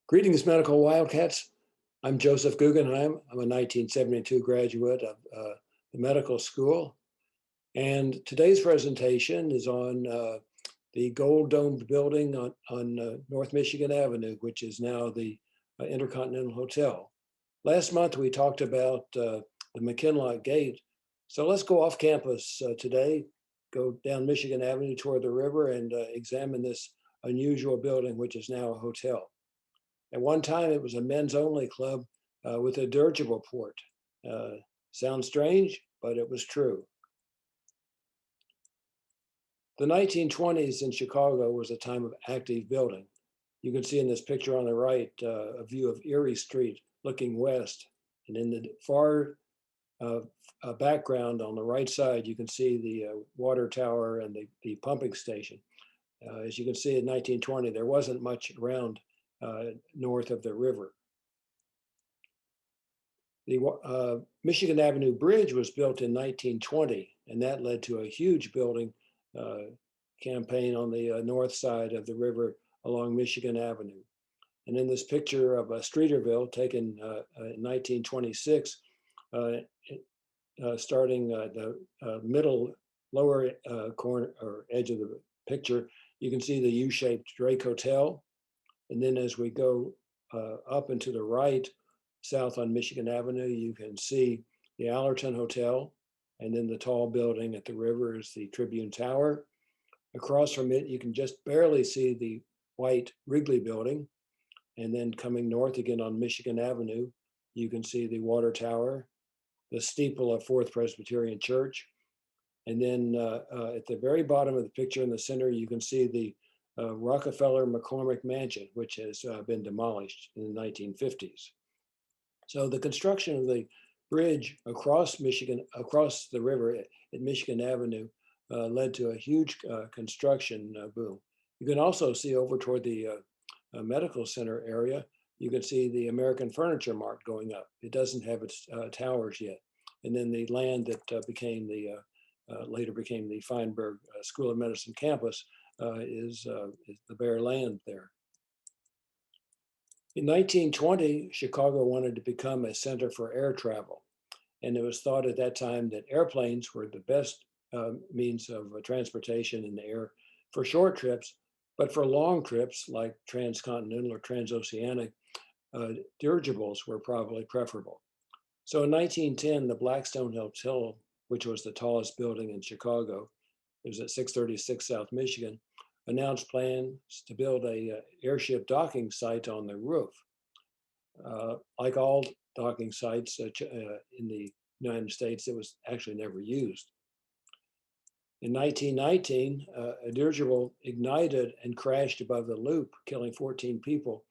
Greetings, medical wildcats. I'm Joseph Guggenheim. I'm a 1972 graduate of the medical school. And today's presentation is on the gold domed building on North Michigan Avenue, which is now the Intercontinental Hotel. Last month, we talked about the McKinlock Gate. So let's go off campus today, go down Michigan Avenue toward the river and examine this unusual building, which is now a hotel. At one time, it was a men's only club with a dirigible port. Sounds strange, but it was true. The 1920s in Chicago was a time of active building. You can see in this picture on the right a view of Erie Street looking west. And in the far background on the right side, you can see the water tower and the pumping station. As you can see in 1920, there wasn't much around north of the river. The Michigan Avenue Bridge was built in 1920, and that led to a huge building campaign on the north side of the river along Michigan Avenue. And in this picture of Streeterville taken in 1926, starting the middle lower corner or edge of the picture, you can see the U-shaped Drake Hotel. And then as we go up and to the right, south on Michigan Avenue, you can see the Allerton Hotel. And then the tall building at the river is the Tribune Tower. Across from it, you can just barely see the white Wrigley building. And then coming north again on Michigan Avenue, you can see the water tower, the steeple of Fourth Presbyterian Church. And then at the very bottom of the picture in the center, you can see the Rockefeller McCormick Mansion, which has been demolished in the 1950s. So the construction of the bridge across the river at Michigan Avenue led to a huge construction boom. You can also see over toward the medical center area, you can see the American Furniture Mart going up. It doesn't have its towers yet. And then the land that later became the Feinberg School of Medicine campus is the bare land there. In 1920, Chicago wanted to become a center for air travel. And it was thought at that time that airplanes were the best means of transportation in the air for short trips, but for long trips like transcontinental or transoceanic, dirigibles were probably preferable. So in 1910, the Blackstone Hotel, which was the tallest building in Chicago, it was at 636 South Michigan, announced plans to build a airship docking site on the roof. Like all docking sites in the United States, it was actually never used. In 1919, a dirigible ignited and crashed above the loop, killing 14 people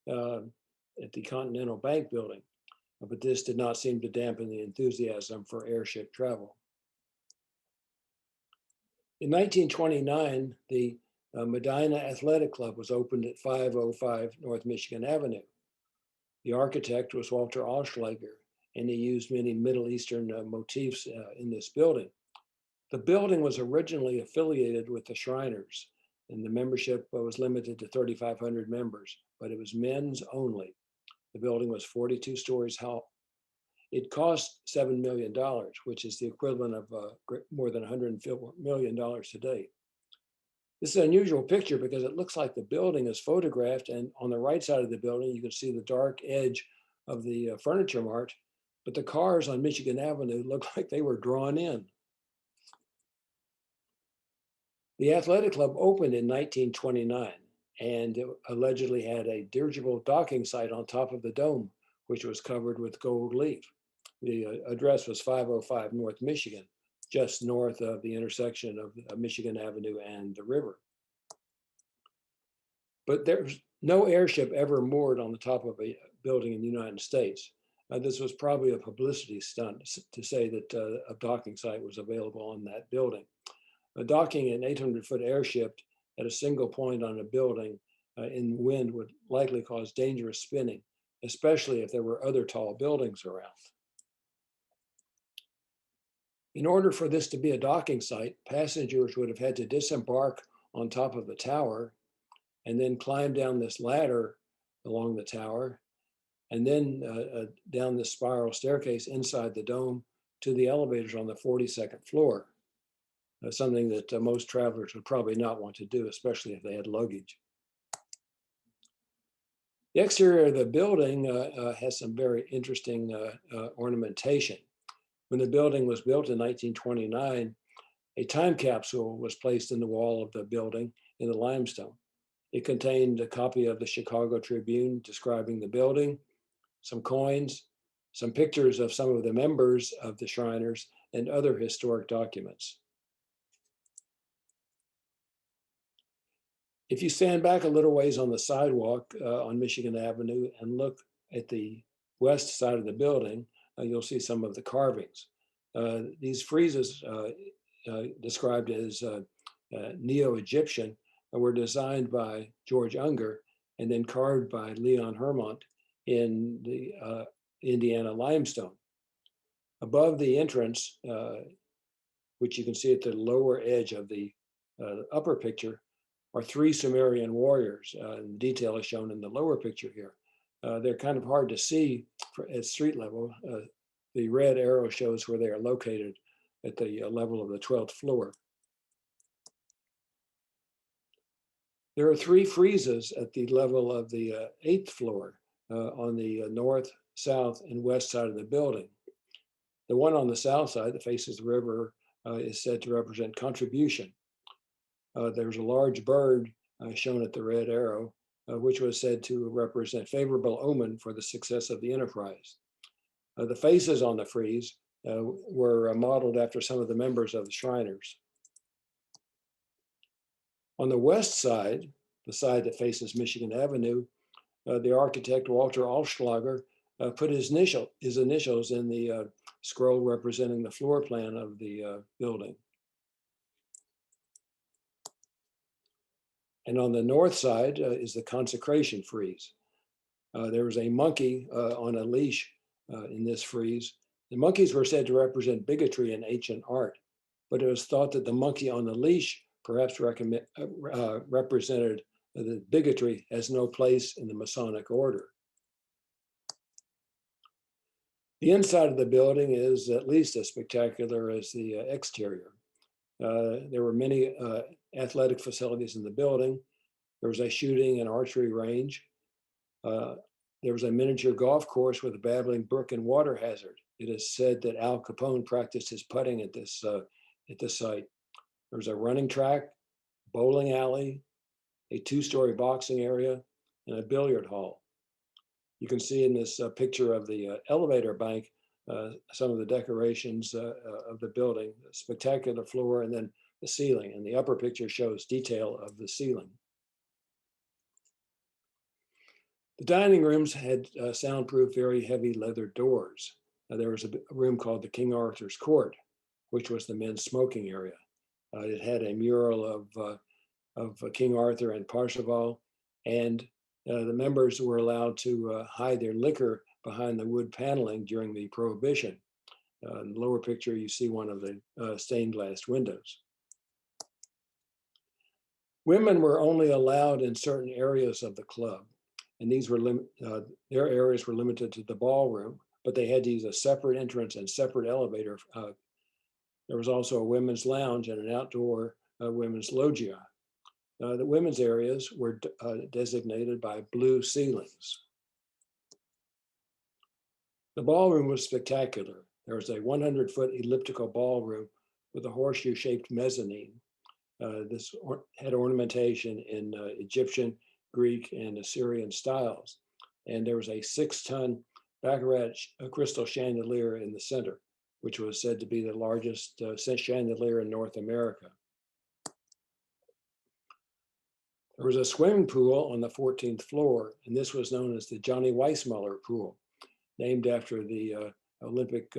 at the Continental Bank building. But this did not seem to dampen the enthusiasm for airship travel. In 1929, the Medinah Athletic Club was opened at 505 North Michigan Avenue. The architect was Walter Auschlager, and he used many Middle Eastern motifs in this building. The building was originally affiliated with the Shriners, and the membership was limited to 3,500 members, but it was men's only. The building was 42 stories tall. It cost $7 million, which is the equivalent of more than $104 million today. This is an unusual picture because it looks like the building is photographed, and on the right side of the building, you can see the dark edge of the Furniture Mart, but the cars on Michigan Avenue look like they were drawn in. The athletic club opened in 1929, and it allegedly had a dirigible docking site on top of the dome, which was covered with gold leaf. The address was 505 North Michigan, just north of the intersection of Michigan Avenue and the river. But there's no airship ever moored on the top of a building in the United States. This was probably a publicity stunt to say that a docking site was available on that building. Docking an 800-foot airship at a single point on a building in wind would likely cause dangerous spinning, especially if there were other tall buildings around. In order for this to be a docking site, passengers would have had to disembark on top of the tower and then climb down this ladder along the tower, and then down the spiral staircase inside the dome to the elevators on the 42nd floor, something that most travelers would probably not want to do, especially if they had luggage. The exterior of the building has some very interesting ornamentation. When the building was built in 1929, a time capsule was placed in the wall of the building in the limestone. It contained a copy of the Chicago Tribune describing the building, some coins, some pictures of some of the members of the Shriners, and other historic documents. If you stand back a little ways on the sidewalk on Michigan Avenue and look at the west side of the building, you'll see some of the carvings. These friezes, described as Neo-Egyptian, were designed by George Unger and then carved by Leon Hermont in the Indiana limestone. Above the entrance, which you can see at the lower edge of the upper picture, are 3 Sumerian warriors. The detail is shown in the lower picture here. They're kind of hard to see at street level. The red arrow shows where they are located at the level of the 12th floor. There are 3 friezes at the level of the 8th floor on the north, south, and west side of the building. The one on the south side that faces the river is said to represent contribution. There's a large bird shown at the red arrow, which was said to represent favorable omen for the success of the enterprise. The faces on the frieze were modeled after some of the members of the Shriners. On the west side, the side that faces Michigan Avenue, the architect Walter Alschlager put his initials in the scroll representing the floor plan of the building. And on the north side is the consecration frieze. There was a monkey on a leash in this frieze. The monkeys were said to represent bigotry in ancient art, but it was thought that the monkey on the leash perhaps represented that bigotry has no place in the Masonic order. The inside of the building is at least as spectacular as the exterior. There were many athletic facilities in the building. There was a shooting and archery range. There was a miniature golf course with a babbling brook and water hazard. It is said that Al Capone practiced his putting at this site. There was a running track, bowling alley, a 2-story boxing area, and a billiard hall. You can see in this picture of the elevator bank some of the decorations of the building, the spectacular floor, and then the ceiling. And the upper picture shows detail of the ceiling. The dining rooms had soundproof, very heavy leather doors. There was a room called the King Arthur's Court, which was the men's smoking area. It had a mural of King Arthur and Parsifal, and the members were allowed to hide their liquor behind the wood paneling during the Prohibition. In the lower picture, you see one of the stained glass windows. Women were only allowed in certain areas of the club, and these were their areas were limited to the ballroom, but they had to use a separate entrance and separate elevator. There was also a women's lounge and an outdoor women's loggia. The women's areas were designated by blue ceilings. The ballroom was spectacular. There was a 100-foot elliptical ballroom with a horseshoe-shaped mezzanine. This had ornamentation in Egyptian, Greek, and Assyrian styles. And there was a 6-ton baccarat crystal chandelier in the center, which was said to be the largest chandelier in North America. There was a swimming pool on the 14th floor, and this was known as the Johnny Weissmuller pool, named after the Olympic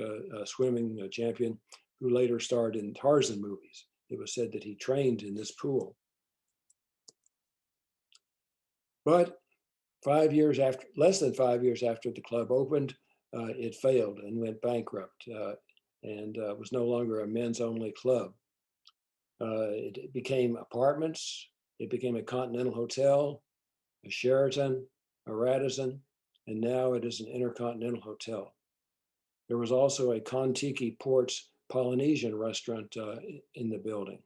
swimming champion who later starred in Tarzan movies. It was said that he trained in this pool. But less than 5 years after the club opened, it failed and went bankrupt and was no longer a men's only club. It became apartments. It became a Continental Hotel, a Sheraton, a Radisson, and now it is an Intercontinental Hotel. There was also a Kon-Tiki Ports Polynesian restaurant in the building.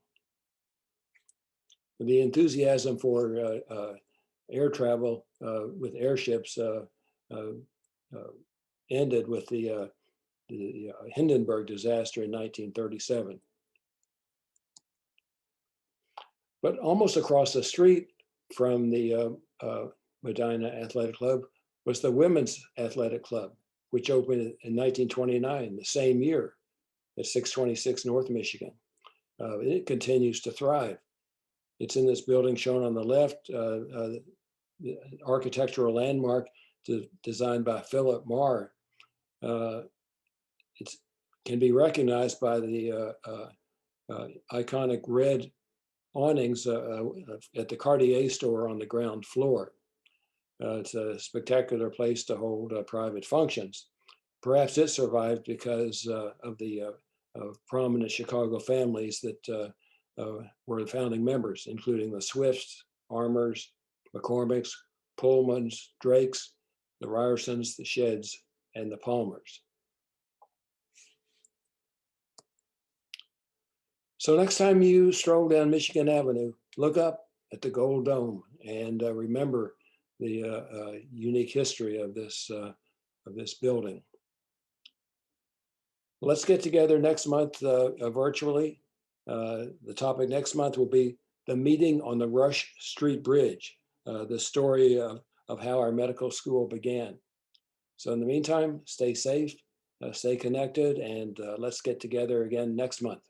The enthusiasm for air travel with airships ended with the Hindenburg disaster in 1937. But almost across the street from the Medinah Athletic Club was the Women's Athletic Club, which opened in 1929, the same year, at 626 North Michigan. It continues to thrive. It's in this building shown on the left, the architectural landmark designed by Philip Marr. It can be recognized by the iconic red awnings at the Cartier store on the ground floor. It's a spectacular place to hold private functions. Perhaps it survived because of the prominent Chicago families that were the founding members, including the Swifts, Armours, McCormicks, Pullmans, Drakes, the Ryersons, the Sheds, and the Palmers. So next time you stroll down Michigan Avenue, look up at the Gold Dome and remember the unique history of this building. Let's get together next month virtually. The topic next month will be the meeting on the Rush Street Bridge, the story of how our medical school began. So in the meantime, stay safe, stay connected, and let's get together again next month.